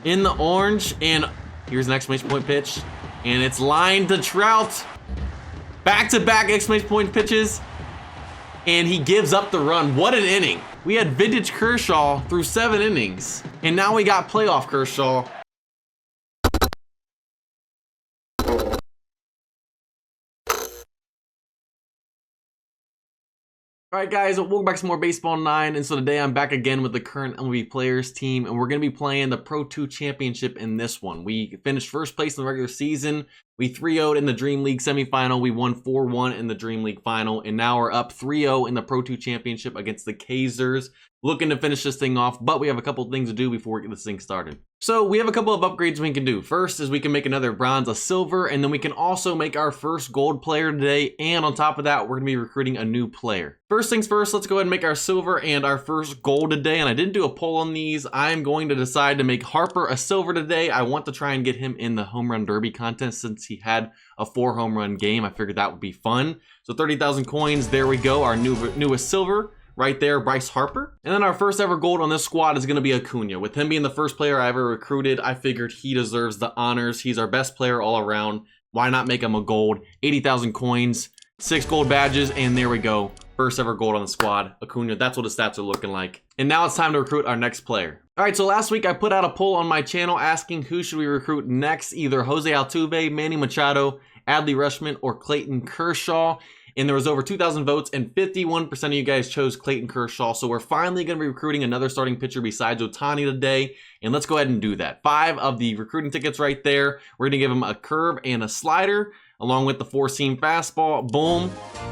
in the orange, and here's an exclamation point pitch, and it's lined to Trout. Back-to-back exclamation point pitches, and he gives up the run. What an inning. We had vintage Kershaw through 7 innings, and now we got playoff Kershaw. Alright guys, welcome back to more Baseball 9, and so today I'm back again with the current MLB Players team, and we're going to be playing the Pro 2 Championship in this one. We finished first place in the regular season, we 3-0'd in the Dream League semifinal, we won 4-1 in the Dream League final, and now we're up 3-0 in the Pro 2 Championship against the Kazers. Looking to finish this thing off, but we have a couple of things to do before we get this thing started. So we have a couple of upgrades we can do. First is we can make another bronze, a silver, and then we can also make our first gold player today, and on top of that, we're going to be recruiting a new player. First things first, let's go ahead and make our silver and our first gold today, and I didn't do a poll on these. I'm going to decide to make Harper a silver today. I want to try and get him in the home run derby contest since he had a 4 home run game. I figured that would be fun. So 30,000 coins, there we go, our newest silver. Right there, Bryce Harper. And then our first ever gold on this squad is going to be Acuna. With him being the first player I ever recruited, I figured he deserves the honors. He's our best player all around. Why not make him a gold? 80,000 coins, 6 gold badges, and there we go. First ever gold on the squad. Acuna, that's what his stats are looking like. And now it's time to recruit our next player. All right, so last week I put out a poll on my channel asking who should we recruit next, either Jose Altuve, Manny Machado, Adley Rutschman, or Clayton Kershaw. And there was over 2,000 votes, and 51% of you guys chose Clayton Kershaw. So we're finally going to be recruiting another starting pitcher besides Ohtani today. And let's go ahead and do that. 5 of the recruiting tickets right there. We're going to give him a curve and a slider, along with the 4-seam fastball. Boom.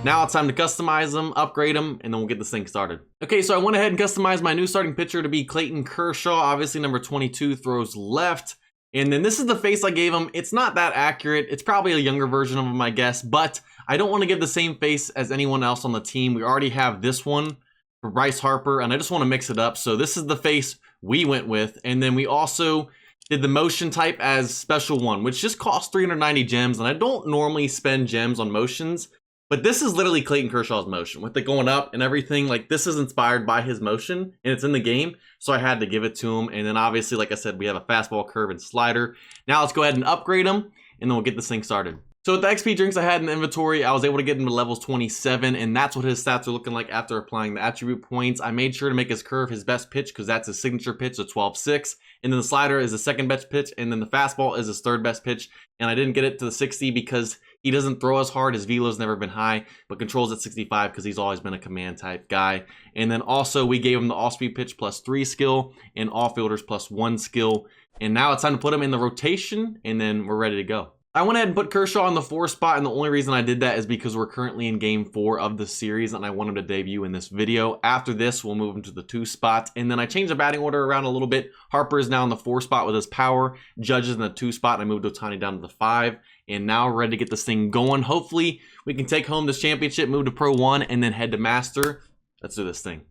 Now it's time to customize them, upgrade them, and then we'll get this thing started. Okay, so I went ahead and customized my new starting pitcher to be Clayton Kershaw. Obviously, number 22 throws left. And then this is the face I gave him. It's not that accurate. It's probably a younger version of him, I guess, but I don't want to give the same face as anyone else on the team. We already have this one for Bryce Harper, and I just want to mix it up. So this is the face we went with. And then we also did the motion type as special one, which just costs 390 gems. And I don't normally spend gems on motions, but this is literally Clayton Kershaw's motion with it going up and everything. Like, this is inspired by his motion and it's in the game. So I had to give it to him. And then obviously, like I said, we have a fastball, curve, and slider. Now let's go ahead and upgrade him, and then we'll get this thing started. So with the XP drinks I had in the inventory, I was able to get him to levels 27, and that's what his stats are looking like after applying the attribute points. I made sure to make his curve his best pitch because that's his signature pitch, so 12-6. And then the slider is the second best pitch, and then the fastball is his third best pitch. And I didn't get it to the 60 because he doesn't throw as hard. His velo's never been high, but controls at 65 because he's always been a command type guy. And then also we gave him the off-speed pitch +3 skill and off-fielders +1 skill. And now it's time to put him in the rotation, and then we're ready to go. I went ahead and put Kershaw in the 4 spot, and the only reason I did that is because we're currently in game 4 of the series, and I want him to debut in this video. After this, we'll move him to the 2 spot, and then I changed the batting order around a little bit. Harper is now in the 4 spot with his power. Judge is in the 2 spot, and I moved Ohtani down to the 5, and now we're ready to get this thing going. Hopefully, we can take home this championship, move to Pro 1, and then head to Master. Let's do this thing.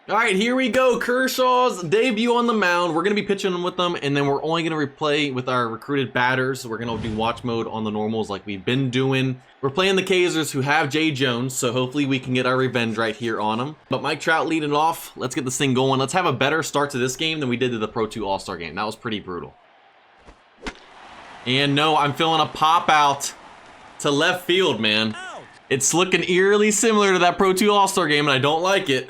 All right, here we go. Kershaw's debut on the mound. We're going to be pitching with them, and then we're only going to replay with our recruited batters. We're going to do watch mode on the normals like we've been doing. We're playing the Kazers, who have Jay Jones, so hopefully we can get our revenge right here on them. But Mike Trout leading off. Let's get this thing going. Let's have a better start to this game than we did to the Pro 2 All-Star game. That was pretty brutal. And no, I'm feeling a pop out to left field, man. It's looking eerily similar to that Pro 2 All-Star game, and I don't like it.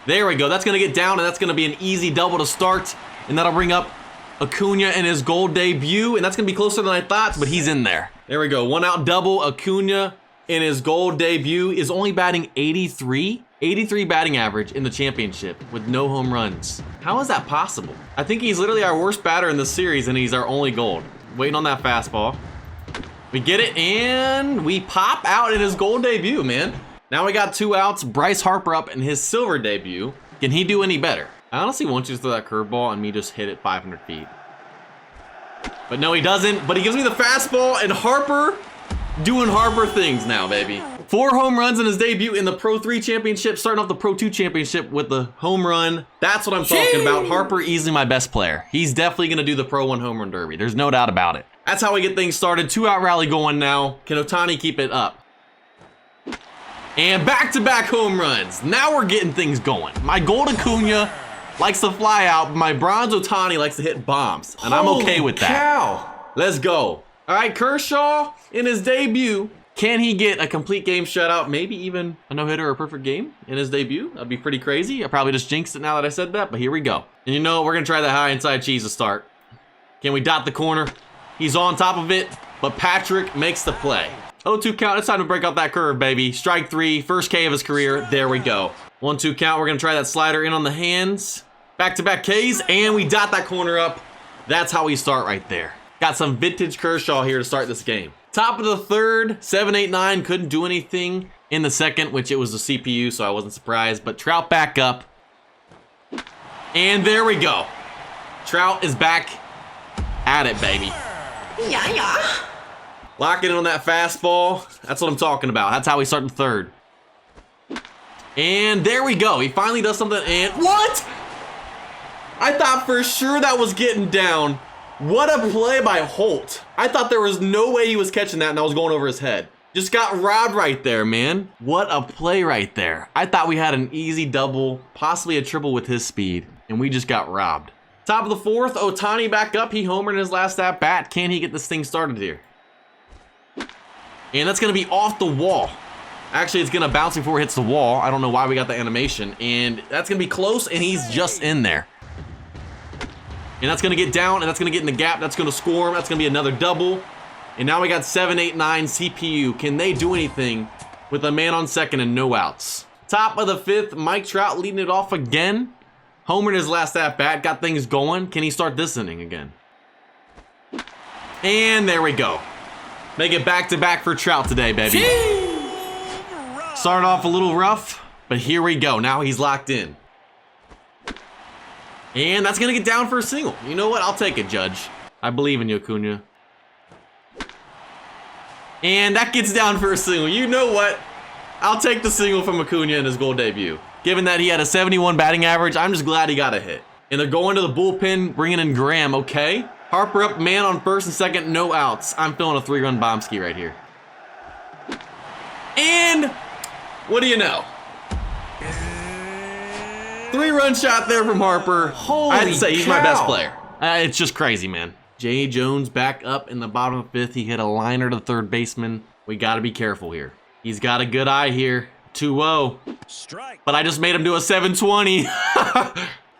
There we go. That's going to get down, and that's going to be an easy double to start. And that'll bring up Acuna in his gold debut. And that's going to be closer than I thought, but he's in there. There we go. 1-out double. Acuna in his gold debut is only batting 83. 83 batting average in the championship with no home runs. How is that possible? I think he's literally our worst batter in the series, and he's our only gold. Waiting on that fastball. We get it, and we pop out in his gold debut, man. Now we got 2 outs. Bryce Harper up in his silver debut. Can he do any better? I honestly want you to throw that curveball and me just hit it 500 feet. But no, he doesn't. But he gives me the fastball, and Harper doing Harper things now, baby. 4 home runs in his debut in the Pro 3 championship, starting off the Pro 2 championship with the home run. That's what I'm talking about. Harper easily my best player. He's definitely going to do the Pro 1 home run derby. There's no doubt about it. That's how we get things started. 2-out rally going now. Can Ohtani keep it up? And back-to-back home runs. Now we're getting things going. My gold Acuna likes to fly out, but my bronze Ohtani likes to hit bombs. And I'm okay with that. Cow. Let's go. All right, Kershaw in his debut. Can he get a complete game shutout? Maybe even a no-hitter or a perfect game in his debut? That'd be pretty crazy. I probably just jinxed it now that I said that, but here we go. And you know, we're gonna try that high inside cheese to start. Can we dot the corner? He's on top of it, but Patrick makes the play. 0-2 count, it's time to break out that curve, baby. Strike three, first K of his career. There we go. 1-2 count, we're gonna try that slider in on the hands. Back-to-back Ks, and we dot that corner up. That's how we start right there. Got some vintage Kershaw here to start this game. Top of the third, 7-8-9, couldn't do anything in the second, which it was a CPU, so I wasn't surprised. But Trout back up. And there we go. Trout is back at it, baby. Yeah. Locking in on that fastball. That's what I'm talking about. That's how we start the third. And there we go. He finally does something, and what? I thought for sure that was getting down. What a play by Holt. I thought there was no way he was catching that and that was going over his head. Just got robbed right there, man. What a play right there. I thought we had an easy double, possibly a triple with his speed, and we just got robbed. Top of the fourth, Ohtani back up. He homered in his last at bat. Can he get this thing started here? And that's going to be off the wall. Actually, it's going to bounce before it hits the wall. I don't know why we got the animation. And that's going to be close, and he's just in there. And that's going to get down, and that's going to get in the gap. That's going to score him. That's going to be another double. And now we got 7-8-9 CPU. Can they do anything with a man on second and no outs? Top of the fifth, Mike Trout leading it off again. Homer in his last at-bat. Got things going. Can he start this inning again? And there we go. Make it back-to-back for Trout today, baby. Started off a little rough, but here we go. Now he's locked in. And that's going to get down for a single. You know what? I'll take it, Judge. I believe in you, Acuna. And that gets down for a single. You know what? I'll take the single from Acuna in his goal debut. Given that he had a 71 batting average, I'm just glad he got a hit. And they're going to the bullpen, bringing in Graham, okay? Harper up, man on first and second, no outs. I'm feeling a 3-run bomb ski right here. And what do you know? 3-run shot there from Harper. Holy I'd say he's my cow. best player. It's just crazy, man. Jay Jones back up in the bottom of the fifth. He hit a liner to the third baseman. We got to be careful here. He's got a good eye here. 2-0. Strike. But I just made him do a 720.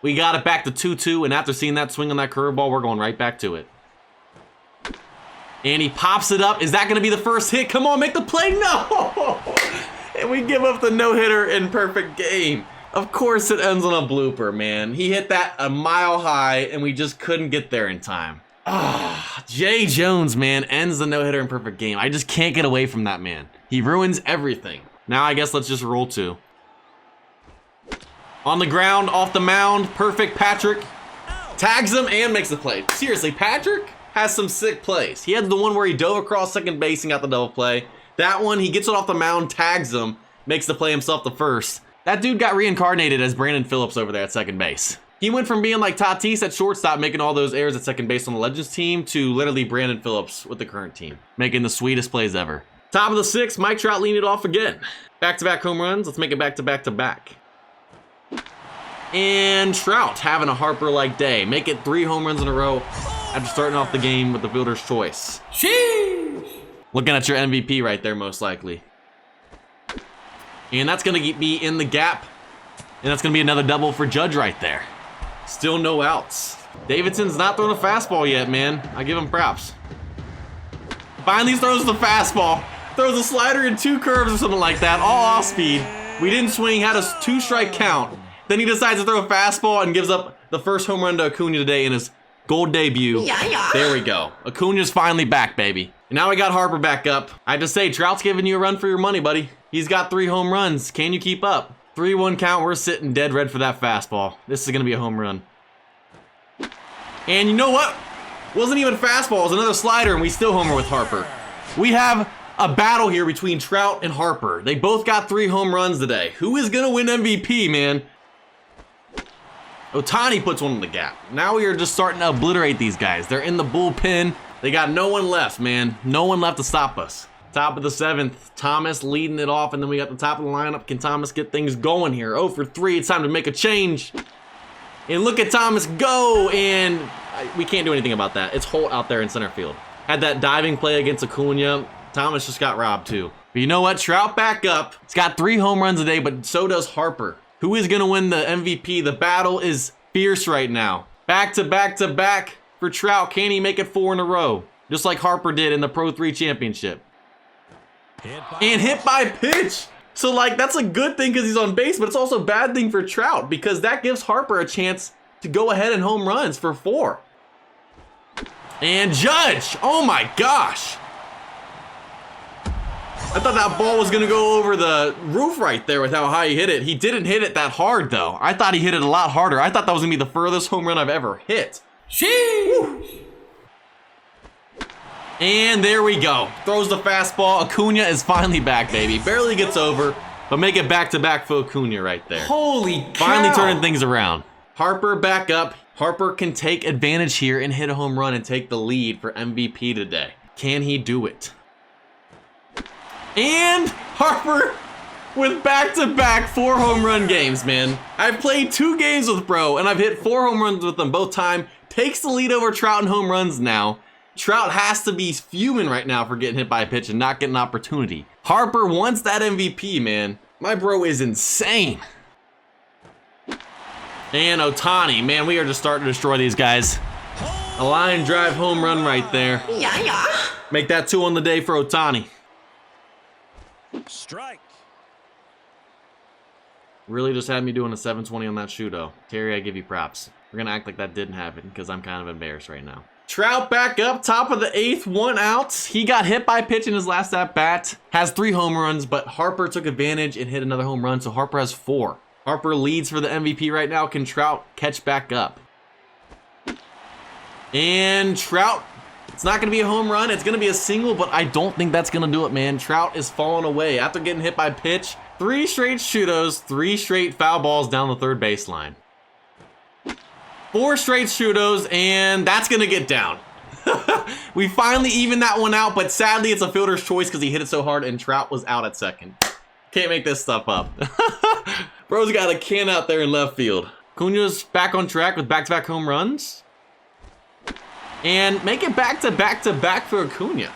We got it back to 2-2, and after seeing that swing on that curveball, we're going right back to it. And he pops it up. Is that going to be the first hit? Come on, make the play. No! And we give up the no-hitter in perfect game. Of course it ends on a blooper, man. He hit that a mile high, and we just couldn't get there in time. Jay Jones, man, ends the no-hitter in perfect game. I just can't get away from that man. He ruins everything. Now I guess let's just roll two. On the ground, off the mound, perfect. Patrick tags him and makes the play. Seriously, Patrick has some sick plays. He had the one where he dove across second base and got the double play. That one, he gets it off the mound, tags him, makes the play himself the first. That dude got reincarnated as Brandon Phillips over there at second base. He went from being like Tatis at shortstop, making all those errors at second base on the Legends team, to literally Brandon Phillips with the current team, making the sweetest plays ever. Top of the sixth, Mike Trout leading it off again. Back-to-back home runs. Let's make it back-to-back-to-back. And Trout having a Harper-like day. Make it 3 home runs in a row after starting off the game with the fielder's choice. Sheesh. Looking at your MVP right there, most likely. And that's going to be in the gap. And that's going to be another double for Judge right there. Still no outs. Davidson's not throwing a fastball yet, man. I give him props. Finally throws the fastball. Throws a slider and 2 curves or something like that, all off speed. We didn't swing, had a 2-strike count. Then he decides to throw a fastball and gives up the first home run to Acuna today in his gold debut. Yeah. There we go. Acuna's finally back, baby. And now we got Harper back up. I have to say, Trout's giving you a run for your money, buddy. He's got 3 home runs. Can you keep up? 3-1 count. We're sitting dead red for that fastball. This is going to be a home run. And you know what? Wasn't even a fastball. It was another slider, and we still homer with Harper. We have a battle here between Trout and Harper. They both got 3 home runs today. Who is going to win MVP, man? Ohtani puts one in the gap. Now we are just starting to obliterate these guys. They're in the bullpen. They got no one left, man. No one left to stop us. Top of the 7th, Thomas leading it off, and then we got the top of the lineup. Can Thomas get things going here? 0 for 3. It's time to make a change. And look at Thomas go, and we can't do anything about that. It's Holt out there in center field. Had that diving play against Acuna. Thomas just got robbed too. But you know what? Trout back up. He's got 3 home runs a day, but so does Harper. Who is gonna win the MVP? The battle is fierce right now. Back to back to back for Trout. Can he make it 4 in a row? Just like Harper did in the Pro 3 championship. And hit by pitch. So like, that's a good thing because he's on base, but it's also a bad thing for Trout because that gives Harper a chance to go ahead and home runs for 4. And Judge, oh my gosh. I thought that ball was gonna go over the roof right there with how high he hit it. He didn't hit it that hard though. I thought he hit it a lot harder. I thought that was gonna be the furthest home run I've ever hit. Sheesh. And there we go. Throws the fastball. Acuna is finally back, baby. Barely gets over, but make it back-to-back for Acuna right there. Holy cow. Finally turning things around. Harper back up. Harper can take advantage here and hit a home run and take the lead for MVP today. Can he do it? And Harper with back-to-back 4 home run games, man. I've played 2 games with Bro, and I've hit 4 home runs with them both time. Takes the lead over Trout in home runs now. Trout has to be fuming right now for getting hit by a pitch and not getting an opportunity. Harper wants that MVP, man. My bro is insane. And Ohtani, man, we are just starting to destroy these guys. A line drive home run right there. Yeah, yeah. Make that 2 on the day for Ohtani. Strike. Really just had me doing a 720 on that shooto. Terry, I give you props. We're gonna act like that didn't happen because I'm kind of embarrassed right now. Trout back up, top of the 8th, 1 out. He got hit by a pitch in his last at-bat. Has 3 home runs, but Harper took advantage and hit another home run, so Harper has 4. Harper leads for the MVP right now. Can Trout catch back up? And Trout, it's not going to be a home run. It's going to be a single, but I don't think that's going to do it, man. Trout is falling away after getting hit by a pitch. 3 straight shootos, 3 straight foul balls down the third baseline. 4 straight shootos, and that's gonna get down. We finally evened that one out, but sadly it's a fielder's choice because he hit it so hard and Trout was out at second. Can't make this stuff up. Bro's got a can out there in left field. Acuna's back on track with back-to-back home runs. And make it back-to-back for Acuna.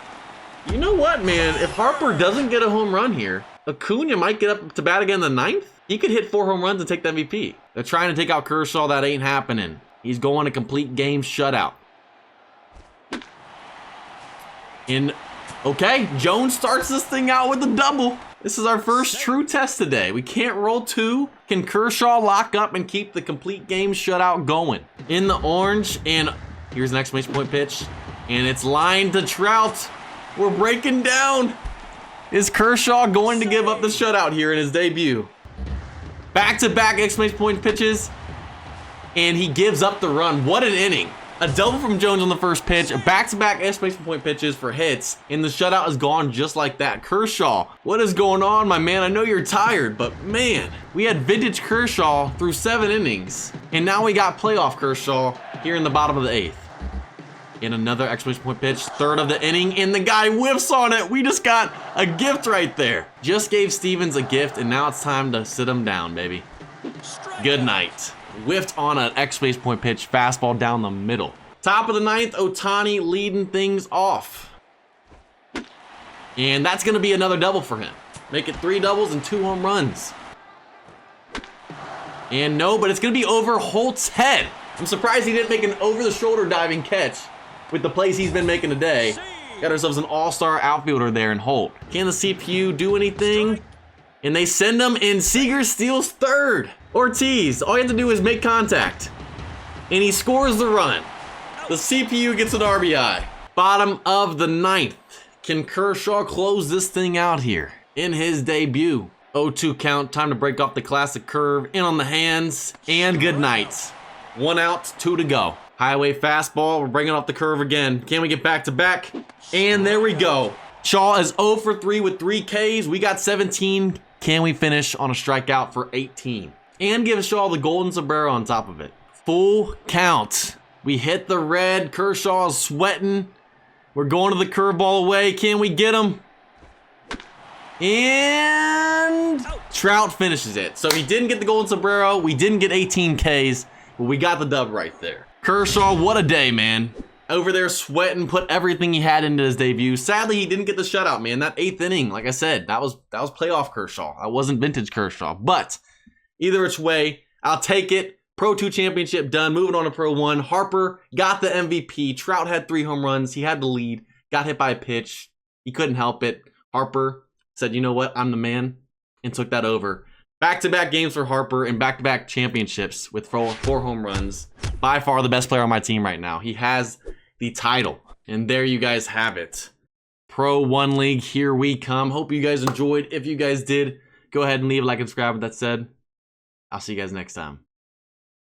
You know what, man? If Harper doesn't get a home run here, Acuna might get up to bat again in the 9th. He could hit 4 home runs and take the MVP. They're trying to take out Kershaw. That ain't happening. He's going a complete game shutout. Okay, Jones starts this thing out with a double. This is our first true test today. We can't roll 2. Can Kershaw lock up and keep the complete game shutout going? In the orange, and here's an exclamation point pitch. And it's lined to Trout. We're breaking down. Is Kershaw going to give up the shutout here in his debut? Back-to-back exclamation point pitches. And he gives up the run. What an inning. A double from Jones on the first pitch, back-to-back exclamation point pitches for hits, and the shutout is gone just like that. Kershaw, what is going on, my man? I know you're tired, but man, we had vintage Kershaw through 7 innings, and now we got playoff Kershaw here in the bottom of the 8th. And another exclamation point pitch, 3rd of the inning, and the guy whiffs on it. We just got a gift right there. Just gave Stevens a gift, and now it's time to sit him down, baby. Good night. Whiffed on an exclamation point pitch, fastball down the middle. Top of the 9th, Ohtani leading things off. And that's gonna be another double for him. Make it 3 doubles and 2 home runs. And no, but it's gonna be over Holt's head. I'm surprised he didn't make an over-the-shoulder diving catch with the plays he's been making today. Got ourselves an all-star outfielder there in Holt. Can the CPU do anything? And they send him, and Seager steals 3rd. Ortiz, all you have to do is make contact. And he scores the run. The CPU gets an RBI. Bottom of the 9th. Can Kershaw close this thing out here in his debut? 0-2 count, time to break off the classic curve. In on the hands, and good night. 1 out, 2 to go. Highway fastball, we're bringing off the curve again. Can we get back-to-back? And there we go. Shaw is 0 for 3 with 3 Ks. We got 17. Can we finish on a strikeout for 18? And give Shaw the golden sombrero on top of it. Full count. We hit the red. Kershaw is sweating. We're going to the curveball away. Can we get him? And Trout finishes it. So he didn't get the golden sombrero. We didn't get 18 Ks. But we got the dub right there. Kershaw, what a day, man. Over there sweating, put everything he had into his debut. Sadly, he didn't get the shutout, man. That 8th inning, like I said, that was playoff Kershaw. That wasn't vintage Kershaw. But either which way, I'll take it. Pro 2 championship done. Moving on to Pro 1. Harper got the MVP. Trout had 3 home runs. He had the lead. Got hit by a pitch. He couldn't help it. Harper said, you know what? I'm the man. And took that over. Back-to-back games for Harper and back-to-back championships with 4 home runs. By far the best player on my team right now. He has the title. And there you guys have it. Pro 1 League, here we come. Hope you guys enjoyed. If you guys did, go ahead and leave a like and subscribe. With that said, I'll see you guys next time.